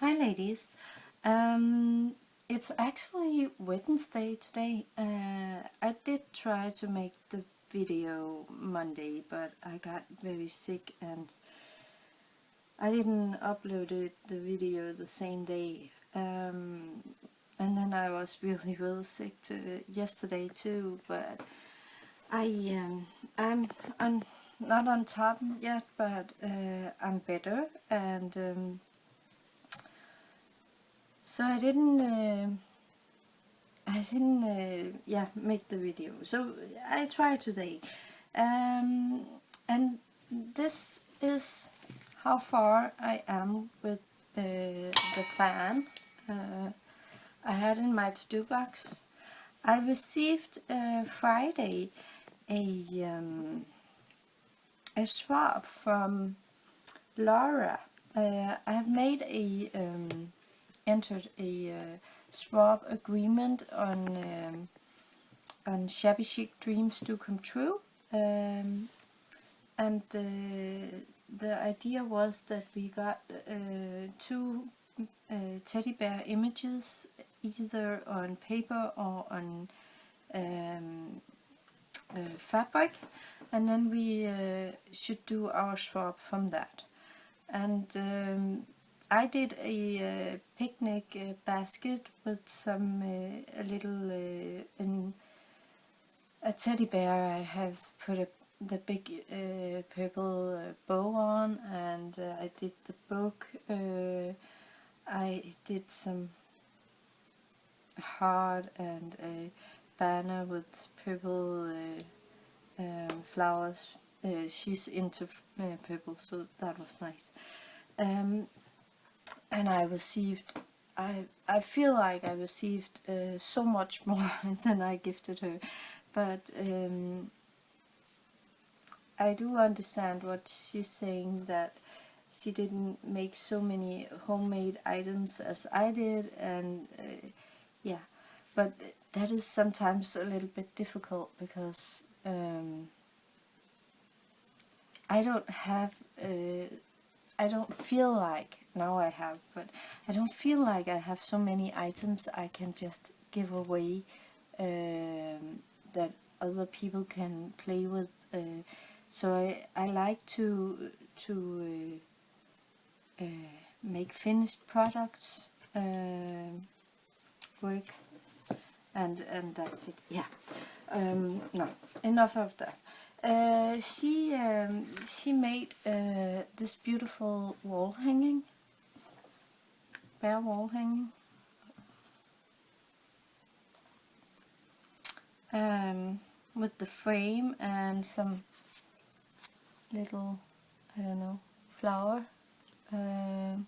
Hi ladies, it's actually Wednesday today. I did try to make the video Monday, but I got very sick and I didn't upload the video the same day. And then I was really sick yesterday too, but I'm not on top yet, but I'm better, and so I didn't make the video. So I tried today, and this is how far I am with the fan I had in my to-do box. I received Friday a swap from Laura. I have made entered a swap agreement on Shabby Chic Dreams Do Come True, and the idea was that we got two teddy bear images, either on paper or on fabric, and then we should do our swap from that. And I did a picnic basket with some a little in a teddy bear. I have put the big purple bow on, and I did the book. I did some heart and a banner with purple flowers. She's into purple, so that was nice. And I received, I feel like I received so much more than I gifted her, but I do understand what she's saying, that she didn't make so many homemade items as I did, and yeah, but that is sometimes a little bit difficult because I don't have I don't feel like, now I have, but I don't feel like I have so many items I can just give away that other people can play with. So I like to make finished products, work, and that's it. Yeah. No, enough of that. She made this beautiful wall hanging, bear wall hanging, with the frame and some little, I don't know, flower and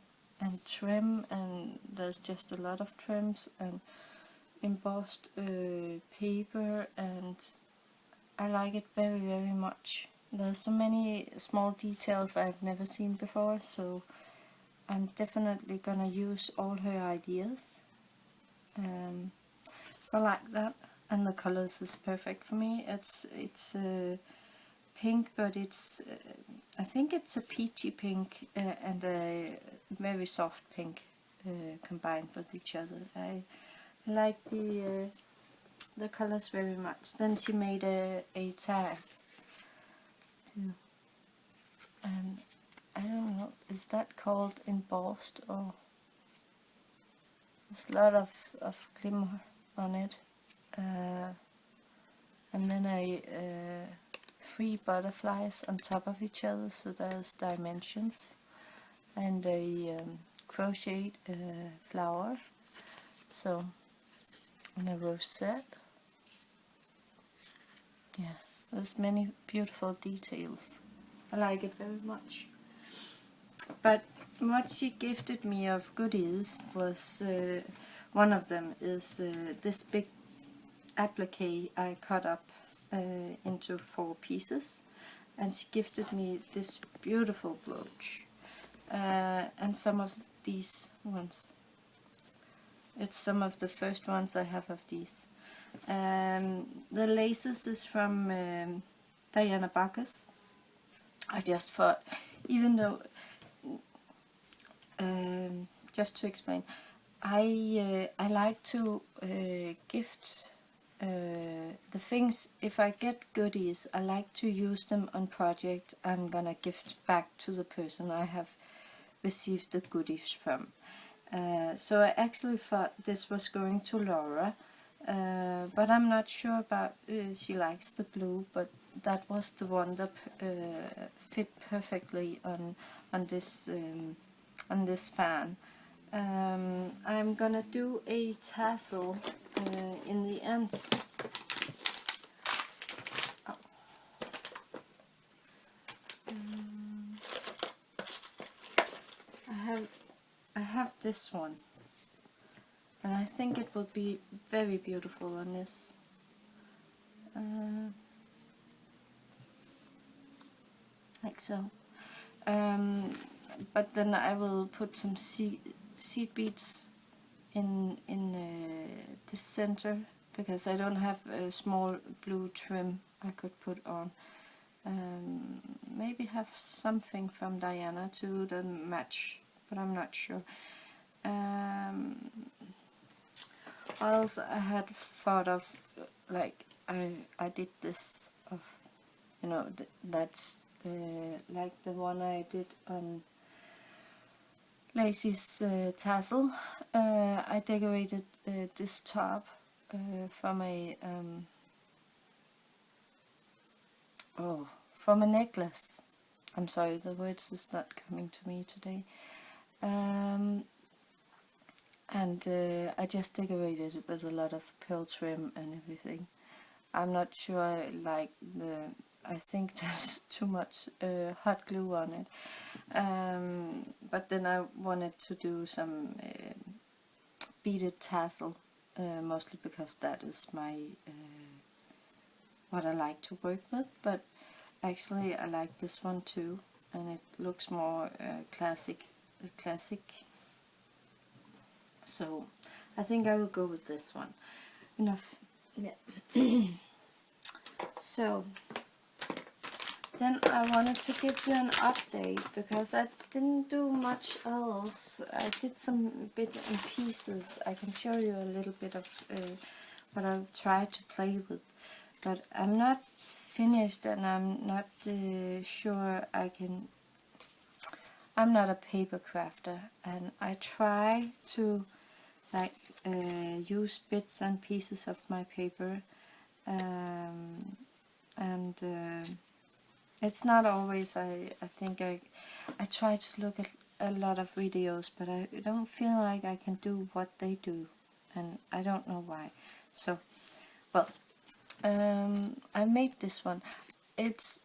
trim, and there's just a lot of trims and embossed paper, and I like it very much. There's so many small details I've never seen before, so I'm definitely gonna use all her ideas. So I like that, and the colors is perfect for me. It's pink, but it's I think it's a peachy pink and a very soft pink combined with each other. I like the colors very much. Then she made a tag too, and I don't know, is that called embossed, or there's a lot of glimmer on it, and then three butterflies on top of each other, so there's dimensions, and a crocheted flower, so, and a rosette. Yeah, there's many beautiful details. I like it very much. But what she gifted me of goodies was, one of them is this big applique I cut up into 4 pieces, and she gifted me this beautiful brooch, and some of these ones. It's some of the first ones I have of these. The laces is from Diana Bacchus. I just thought, even though just to explain, I like to gift the things. If I get goodies, I like to use them on project I'm gonna gift back to the person I have received the goodies from. So I actually thought this was going to Laura, but I'm not sure about she likes the blue, but that was the one that fit perfectly on this fan. I'm gonna do a tassel in the end. Oh. I have this one, and I think it will be very beautiful on this. Like so. But then I will put some seed beads in the center, because I don't have a small blue trim I could put on. Maybe have something from Diana to the match, but I'm not sure. Else I had thought of, like, I did this of, you know, that's like the one I did on Lacey's tassel. I decorated this top from a from a necklace. I'm sorry, the words is not coming to me today. And I just decorated it with a lot of pearl trim and everything. I'm not sure I like I think there's too much hot glue on it. But then I wanted to do some beaded tassel, mostly because that is my what I like to work with. But actually I like this one too, and it looks more classic. So I think I will go with this one. Enough. Yeah. So then I wanted to give you an update, because I didn't do much else. I did some bits and pieces. I can show you a little bit of what I've tried to play with, but I'm not finished, and I'm not sure I can. I'm not a paper crafter, and I try to like use bits and pieces of my paper, and it's not always. I think I try to look at a lot of videos, but I don't feel like I can do what they do, and I don't know why. So, well, I made this one. It's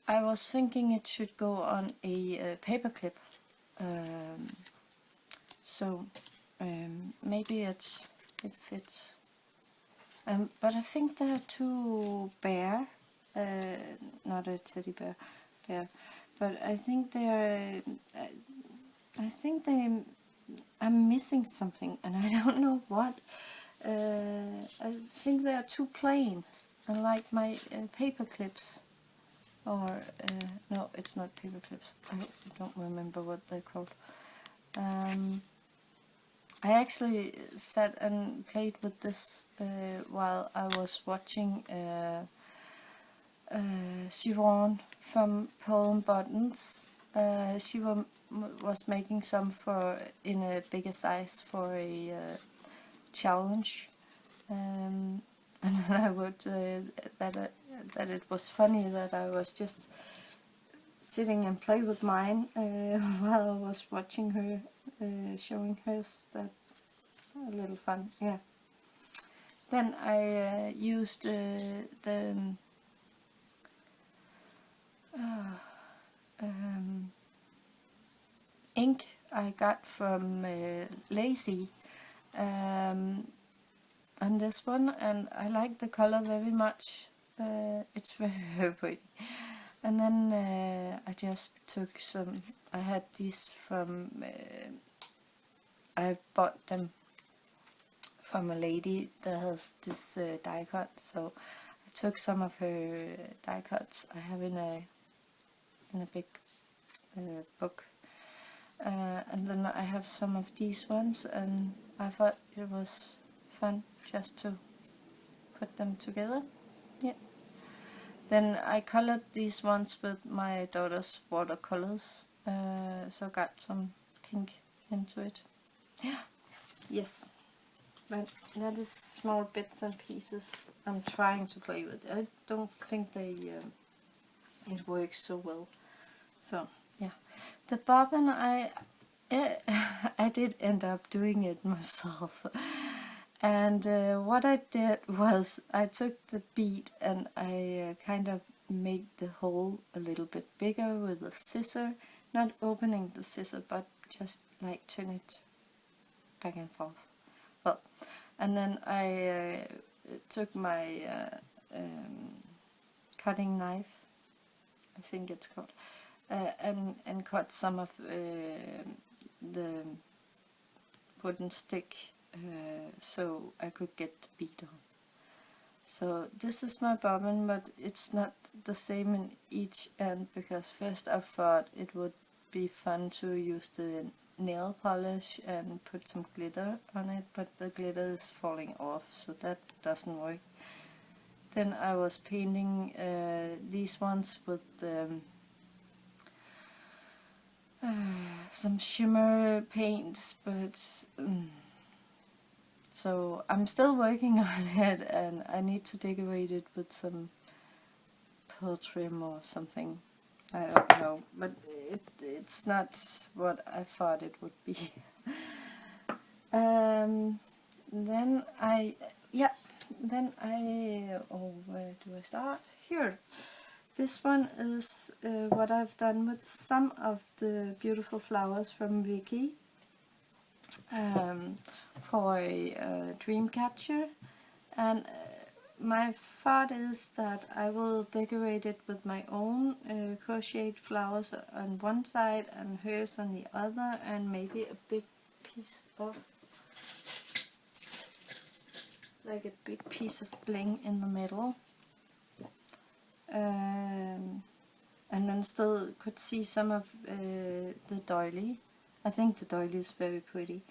I was thinking it should go on a paper clip, so maybe it fits. But I think they're too bare, not a teddy bear, but I think they're. I think I'm missing something, and I don't know what. I think they are too plain, unlike my paper clips. Or no, it's not paper clips. I don't remember what they're called. I actually sat and played with this while I was watching Siobhan from Pearl Buttons. She was making some in a bigger size for a challenge, and then I wrote that it was funny that I was just sitting and play with mine while I was watching her showing hers. That a little fun, yeah. Then I used the ink I got from Lacey on this one, and I like the color very much. It's very, very pretty. And then I just took some. I had these from. I bought them from a lady that has this die cut, so I took some of her die cuts I have in a big book, And then I have some of these ones, and I thought it was fun just to put them together. Yeah. Then I colored these ones with my daughter's watercolors, so got some pink into it. Yeah. Yes. But that is small bits and pieces I'm trying to play with. I don't think it works so well. So yeah, the bobbin I did end up doing it myself. And what I did was I took the bead and I kind of made the hole a little bit bigger with a scissor, not opening the scissor but just like turn it back and forth. Well, and then I took my cutting knife, I think it's called, and cut some of the wooden stick so I could get the bead on. So this is my bobbin, but it's not the same in each end, because first I thought it would be fun to use the nail polish and put some glitter on it, but the glitter is falling off, so that doesn't work. Then I was painting these ones with some shimmer paints, but so I'm still working on it, and I need to decorate it with some pearl trim or something. I don't know, but it's not what I thought it would be. Then I where do I start? Here. This one is what I've done with some of the beautiful flowers from Vicky for a dream catcher, and my thought is that I will decorate it with my own crocheted flowers on one side and hers on the other, and maybe a big piece of, like a big piece of bling in the middle. And then still could see some of the doily. I think the doily is very pretty,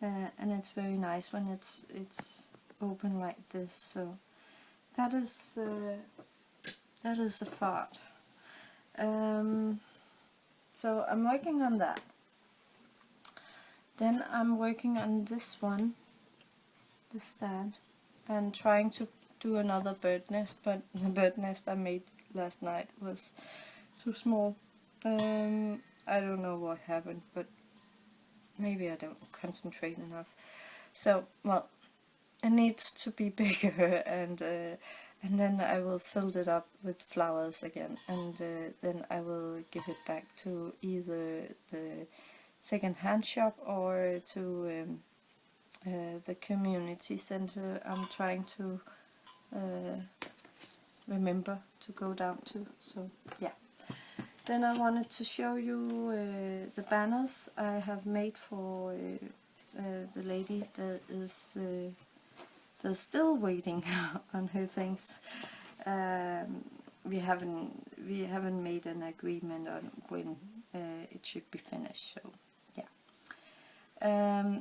and it's very nice when it's open like this. So that is a thought. So I'm working on that. Then I'm working on this one, the stand, and trying to do another bird nest, but the bird nest I made last night was too small. I don't know what happened, but maybe I don't concentrate enough. So, well, it needs to be bigger, and then I will fill it up with flowers again, and then I will give it back to either the second-hand shop or to the community center I'm trying to remember to go down to. So yeah. Then I wanted to show you the banners I have made for the lady that is still waiting on her things. We haven't made an agreement on when it should be finished. So yeah.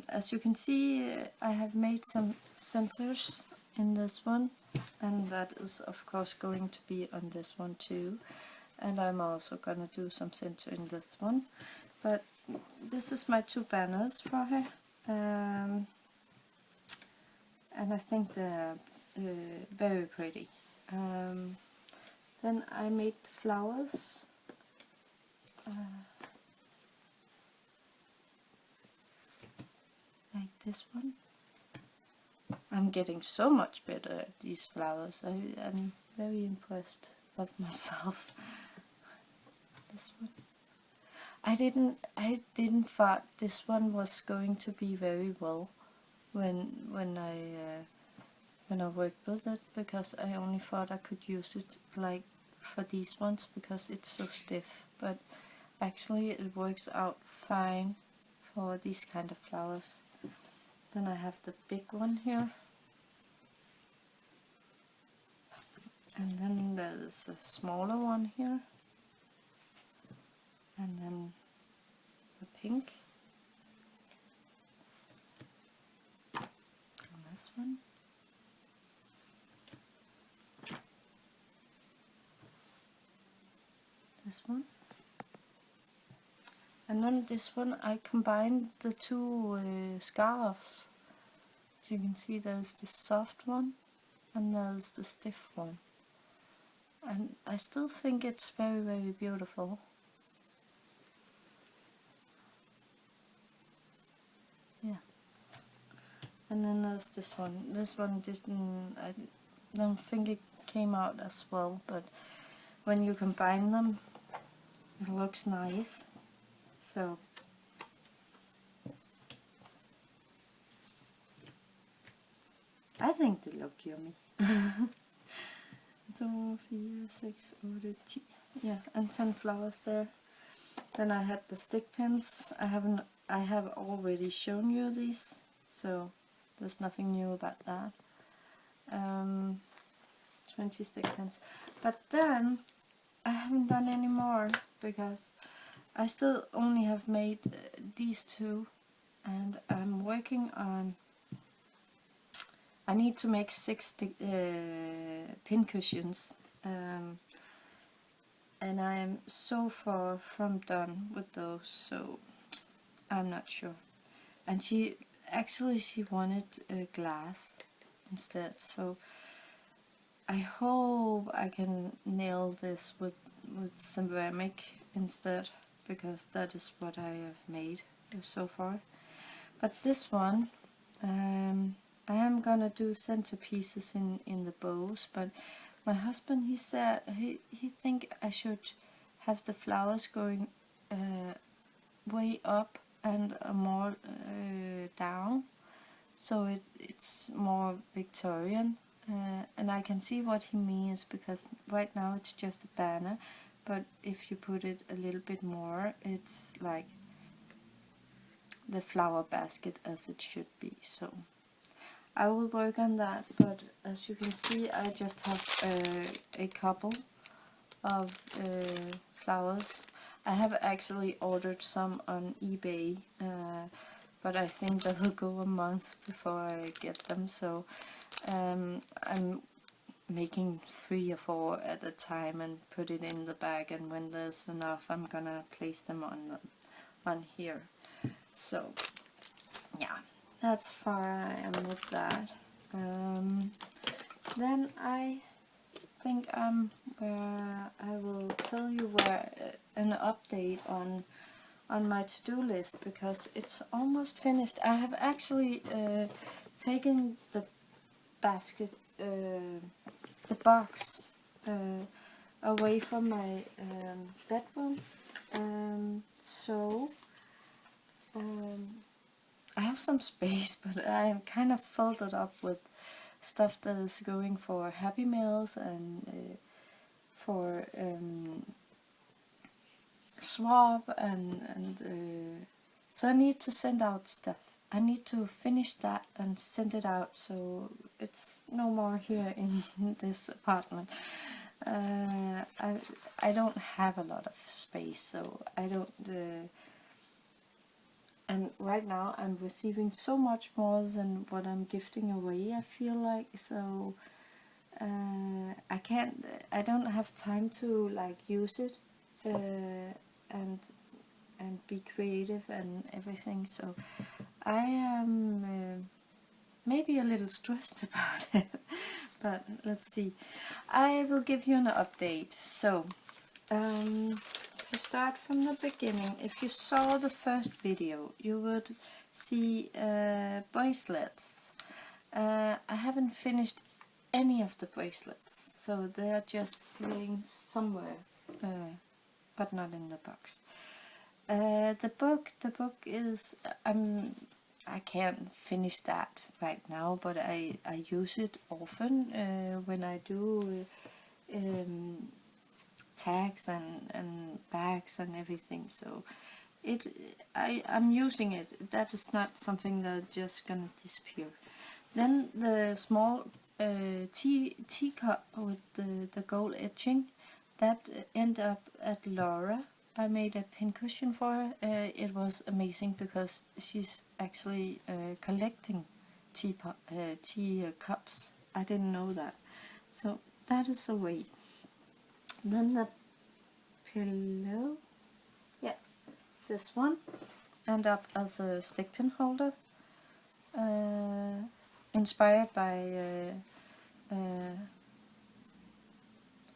As you can see, I have made some centers in this one, and that is of course going to be on this one too. And I'm also gonna do some center in this one. But this is my two banners for her, and I think they're very pretty. Then I made the flowers. Like this one. I'm getting so much better at these flowers. I'm very impressed of myself. This one. I didn't thought this one was going to be very well when I worked with it, because I only thought I could use it like for these ones because it's so stiff, but actually it works out fine for these kind of flowers. Then I have the big one here, and then there's a smaller one here, and then the pink. And this one. This one. And then this one, I combined the two scarves. As you can see, there's the soft one and there's the stiff one. And I still think it's very, very beautiful. Yeah. And then there's this one. This one didn't, I don't think it came out as well, but when you combine them, it looks nice. So I think they look yummy. 2, 4, 6, 8, 10. Yeah, and 10 flowers there. Then I had the stick pins. I have already shown you these, so there's nothing new about that. 20 stick pins. But then I haven't done any more because I still only have made these two, and I'm working on. I need to make 6 pin cushions, and I am so far from done with those, so I'm not sure. And she wanted glass instead, so I hope I can nail this with ceramic instead, because that is what I have made so far. But this one, I am gonna do centerpieces in the bows, but my husband, he said he think I should have the flowers going way up and more down, so it's more Victorian, and I can see what he means, because right now it's just a banner, but if you put it a little bit more, it's like the flower basket as it should be. So I will work on that, but as you can see, I just have a couple of flowers. I have actually ordered some on eBay, but I think that will go a month before I get them, so I'm making 3 or 4 at a time and put it in the bag, and when there's enough, I'm gonna place them on here. So yeah, that's far I am with that. Then I think I will tell you an update on my to-do list, because it's almost finished. I have actually taken the basket, the box, away from my bedroom, so I have some space, but I am kind of filled it up with stuff that is going for Happy Meals and for Swap, and so I need to send out stuff. I need to finish that and send it out, so it's no more here in this apartment. I don't have a lot of space, so I don't. And right now I'm receiving so much more than what I'm gifting away, I feel like, so I don't have time to like use it and be creative and everything, so I am maybe a little stressed about it, but let's see. I will give you an update. So to start from the beginning, if you saw the first video, you would see bracelets. I haven't finished any of the bracelets, so they're just laying somewhere, but not in the box. The book is, I can't finish that right now, but I use it often when I do tags and bags and everything, so I'm using it. That is not something that's just gonna disappear. Then the small teacup with the gold etching, that end up at Laura, I made a pincushion for her. It was amazing because she's actually collecting tea cups. I didn't know that. So that is a way. Then the pillow, yeah, this one, end up as a stick pin holder, inspired by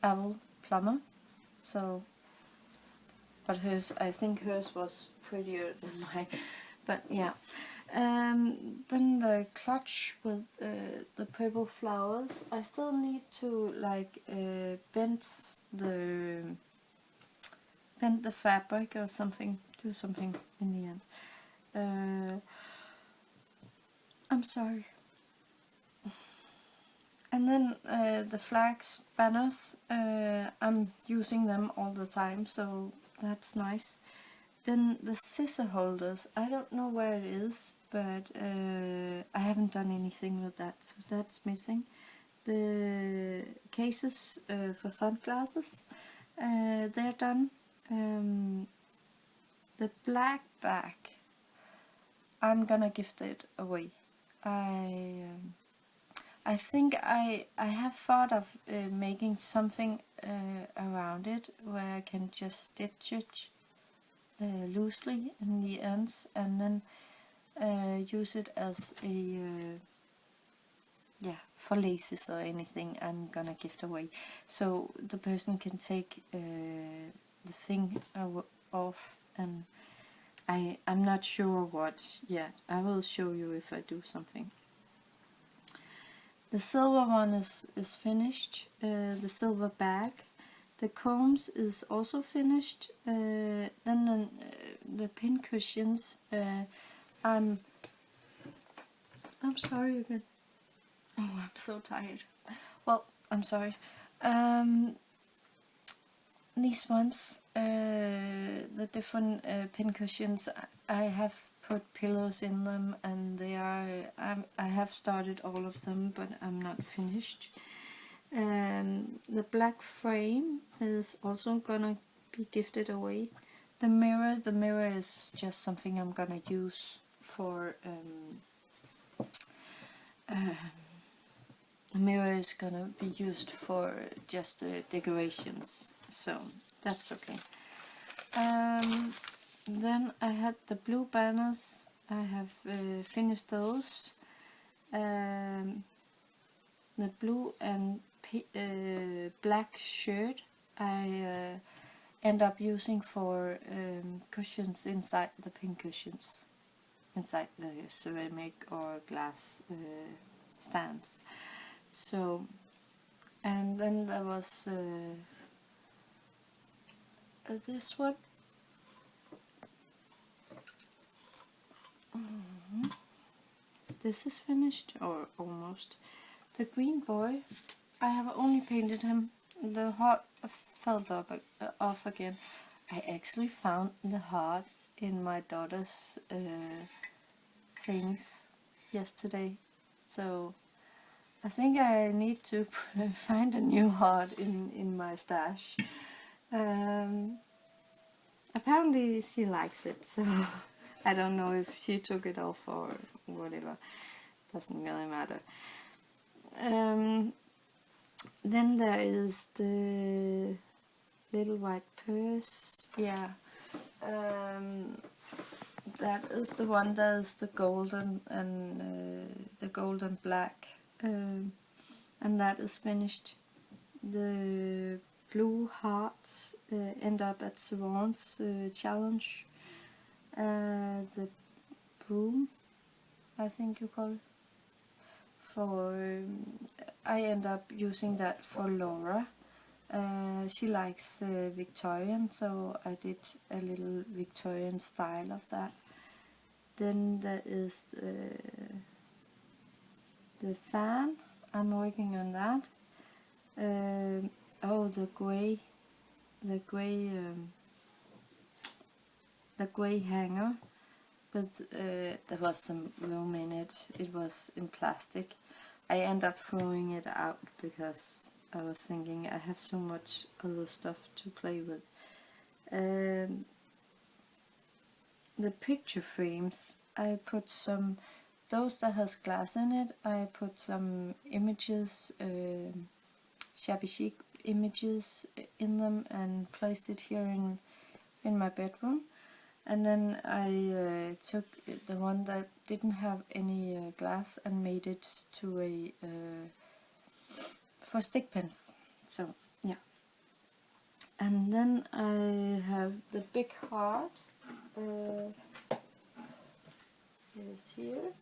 Owl Plumber. So, but hers, I think hers was prettier than mine. But yeah. Then the clutch with the purple flowers. I still need to like bend the fabric or something. Do something in the end. I'm sorry. And then the flags banners. I'm using them all the time, so that's nice. Then the scissor holders, I don't know where it is, but I haven't done anything with that, so that's missing. The cases for sunglasses, they're done. The black bag, I'm gonna gift it away. I think I have thought of making something around it where I can just stitch it loosely in the ends and then use it as a for laces or anything I'm gonna gift away, so the person can take the thing off, and I'm not sure what yet. I will show you if I do something. The silver one is finished, the silver bag. The combs is also finished. Then the pin cushions. I'm sorry again. Oh, I'm so tired. Well, I'm sorry. These ones, the different pin cushions, I have put pillows in them, and they are. I have started all of them, but I'm not finished. The black frame is also gonna be gifted away. The mirror is just something I'm gonna use for. The mirror is gonna be used for just decorations, so that's okay. Then I had the blue banners. I have finished those. The blue and black shirt I end up using for cushions inside the pin cushions, inside the ceramic or glass stands. So, and then there was this one. This is finished, or almost. The green boy, I have only painted him. The heart fell off again. I actually found the heart in my daughter's things yesterday, so I think I need to find a new heart in my stash. Apparently she likes it, so I don't know if she took it off or whatever. Doesn't really matter. Then there is the little white purse. Yeah. That is the one that is the golden and the golden black, and that is finished. The blue hearts end up at Savant's challenge. The broom, I think you call it. For I end up using that for Laura. She likes Victorian, so I did a little Victorian style of that. Then there is the fan. I'm working on that. Oh, the gray hanger, but there was some room in it. It was in plastic. I end up throwing it out because I was thinking I have so much other stuff to play with. the picture frames, I put some, those that has glass in it, I put some images, shabby chic images in them and placed it here in my bedroom. And then I took the one that didn't have any glass and made it to a for stick pins. So yeah. And then I have the big heart. Is here,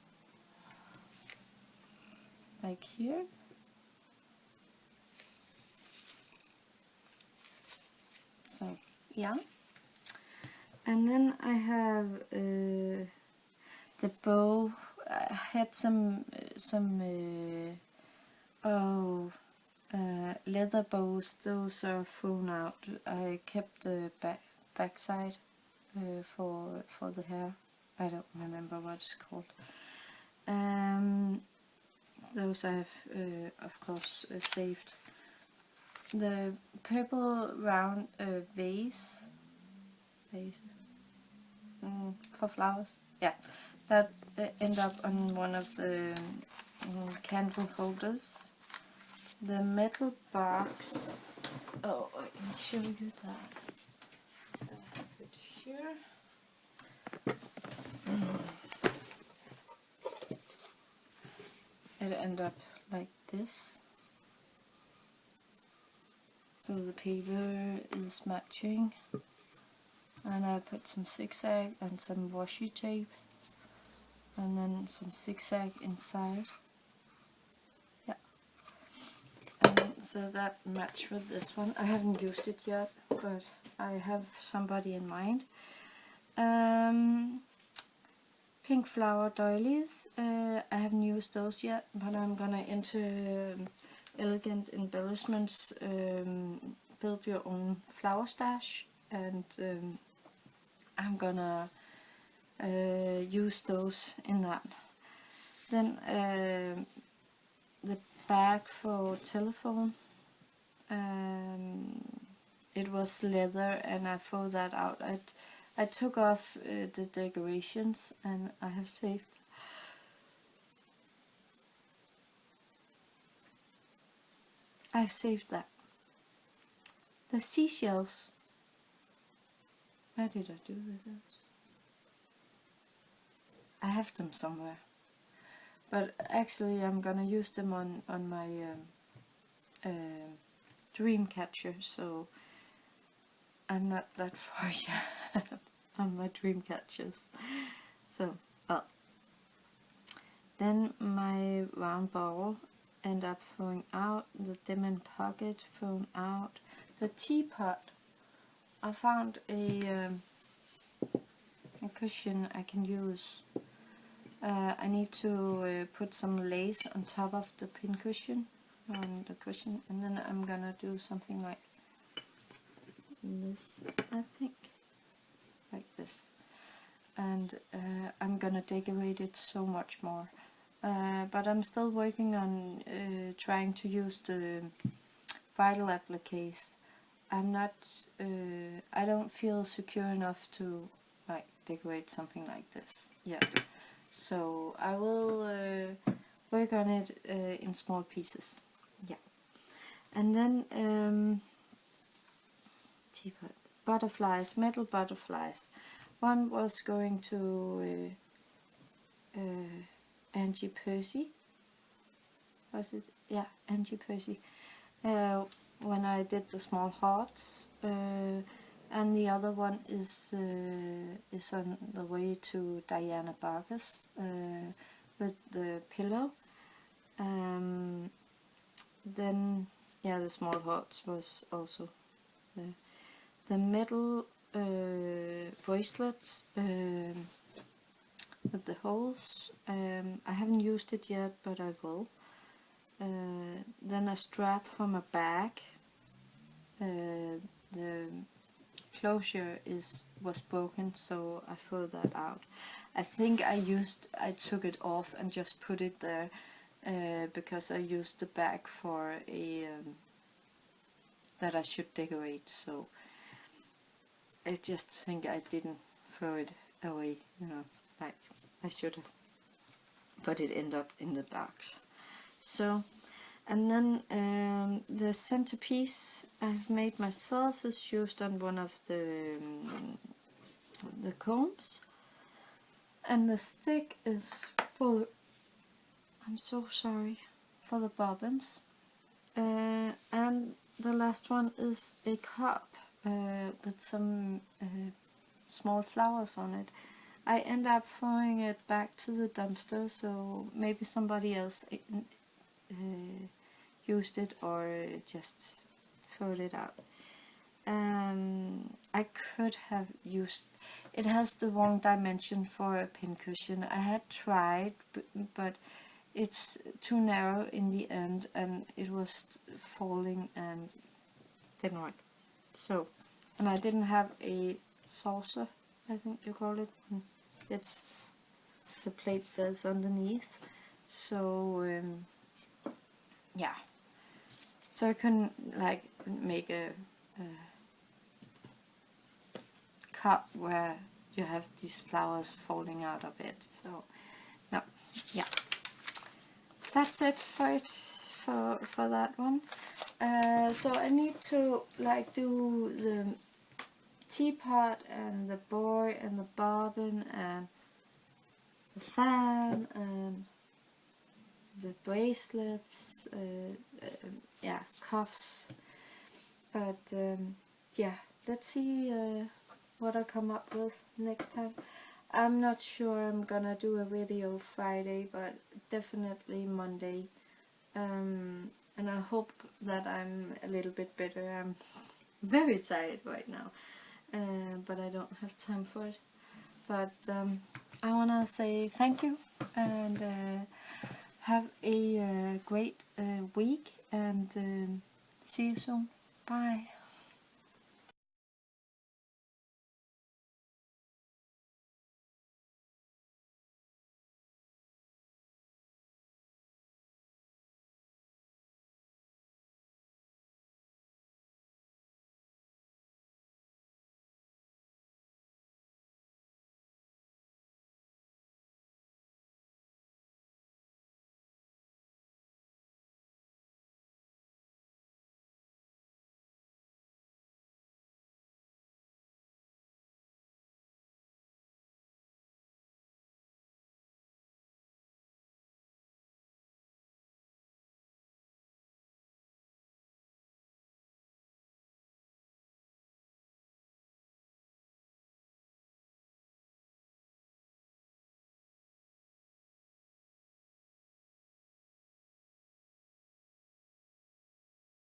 like here. So yeah. And then I have the bow. I had some leather bows. Those are thrown out. I kept the back side for the hair. I don't remember what it's called. Those I've of course saved. The purple round vase for flowers. Yeah, that end up on one of the candle holders. The metal box. Oh, I can show you that. I have it here. It end up like this. So the paper is matching. And I put some zigzag and some washi tape. And then some zigzag inside. Yeah. And so that matched with this one. I haven't used it yet, but I have somebody in mind. Pink flower doilies. I haven't used those yet, but I'm gonna enter Elegant Embellishments build your own flower stash, and I'm gonna use those in that. Then the bag for telephone. It was leather, and I threw that out. I took off the decorations, and I have saved. I've saved that. The seashells. Where did I do with those? I have them somewhere. But actually I'm gonna use them on my dream catcher, so I'm not that far yet on my dream catchers. So, well. Then my round ball end up throwing out, the diamond pocket thrown out. The teapot, I found a cushion I can use. I need to put some lace on top of the pin cushion, on the cushion, and then I'm gonna do something like this, I think, like this. And I'm gonna decorate it so much more. But I'm still working on trying to use the bridal appliques. I'm not, I don't feel secure enough to like decorate something like this yet. So I will work on it in small pieces. Yeah. And then teapot, butterflies, metal butterflies. One was going to Angie Percy. Was it? Yeah, Angie Percy. When I did the small hearts, and the other one is on the way to Diana Barkers with the pillow. Then yeah, the small hearts was also there. The metal bracelets with the holes. I haven't used it yet, but I will. Then a strap from a bag. The closure was broken, so I threw that out. I think I took it off and just put it there because I used the bag for a that I should decorate. So I just think I didn't throw it away, you know, like I should have, but it ended up in the box. So, and then the centerpiece I've made myself is used on one of the combs, and the stick is for, I'm so sorry, for the bobbins, and the last one is a cup with some small flowers on it. I end up throwing it back to the dumpster, so maybe somebody else used it or just threw it out. I could have used, it has the wrong dimension for a pincushion. I had tried, but it's too narrow in the end, and it was falling and didn't work. So, and I didn't have a saucer, I think you call it. It's the plate that's underneath. So yeah, so I couldn't like make a cup where you have these flowers falling out of it. So no, yeah, that's it for that one. So I need to like do the teapot and the boy and the bobbin and the fan and the bracelets, yeah, cuffs. But yeah, let's see what I come up with next time. I'm not sure I'm gonna do a video Friday, but definitely Monday. And I hope that I'm a little bit better. I'm very tired right now, but I don't have time for it. But I wanna say thank you, and have a great week, and see you soon. Bye.